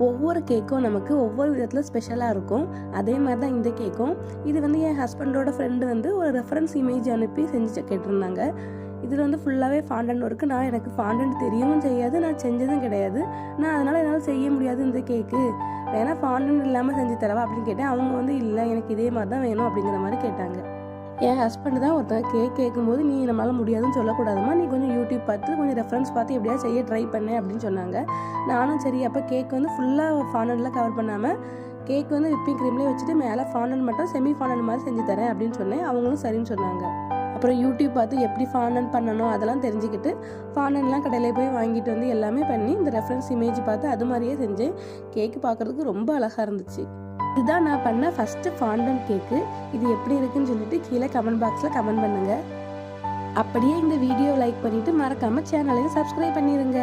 ஒவ்வொரு கேக்கும் நமக்கு ஒவ்வொரு விதத்தில் ஸ்பெஷலாக இருக்கும். அதே மாதிரி தான் இந்த கேக்கும். இது வந்து என் ஹஸ்பண்டோட ஃப்ரெண்டு வந்து ஒரு ரெஃபரன்ஸ் இமேஜ் அனுப்பி செஞ்சு கேட்டிருந்தாங்க. இதில் வந்து ஃபுல்லாகவே ஃபாண்டன்ட் ஒர்க்கு. எனக்கு ஃபாண்டன்ட் தெரியவும் செய்யாது, நான் செஞ்சதும் கிடையாது. அதனால் என்னால் செய்ய முடியாது இந்த கேக்கு, வேணால் ஃபாண்டன்ட் இல்லாமல் செஞ்சு தரவா அப்படின்னு கேட்டேன். அவங்க வந்து இல்லை, எனக்கு இதே மாதிரி தான் வேணும் அப்படிங்கிற மாதிரி கேட்டாங்க. என் ஹஸ்பண்ட் தான் ஒருத்தர் கேட்கும்போது, நீ நம்மளால் முடியாதுன்னு சொல்லக்கூடாதுமா, நீ கொஞ்சம் யூடியூப் பார்த்து கொஞ்சம் ரெஃபரன்ஸ் பார்த்து எப்படியா செய்ய ட்ரை பண்ணேன் அப்படின்னு சொன்னாங்க. நானும் சரி, அப்போ கேக் வந்து ஃபுல்லாக ஃபாண்டன்ட்லாம் கவர் பண்ணாமல் கேக் வந்து விப்பிங் க்ரீம்லேயே வச்சுட்டு மேலே ஃபாண்டன்ட் மட்டும் செமி ஃபாண்டன்ட் மாதிரி செஞ்சு தரேன் அப்படின்னு சொன்னேன். அவங்களும் சரின்னு சொன்னாங்க. அப்புறம் யூடியூப் பார்த்து எப்படி ஃபாண்டன்ட் பண்ணணும் அதெல்லாம் தெரிஞ்சுக்கிட்டு ஃபாண்டன்ட்லாம் கடையிலே போய் வாங்கிட்டு வந்து எல்லாமே பண்ணி இந்த ரெஃபரன்ஸ் இமேஜ் பார்த்து அது மாதிரியே செஞ்சேன். கேக்கு பார்க்குறதுக்கு ரொம்ப அழகாக இருந்துச்சு. இதுதான் நான் பண்ண ஃபஸ்ட்டு ஃபாண்டன்ட் கேக்கு. இது எப்படி இருக்குன்னு சொல்லிட்டு கீழே கமெண்ட் பாக்ஸில் கமெண்ட் பண்ணுங்கள். அப்படியே இந்த வீடியோ லைக் பண்ணிவிட்டு மறக்காமல் சேனலையும் சப்ஸ்கிரைப் பண்ணிடுங்க.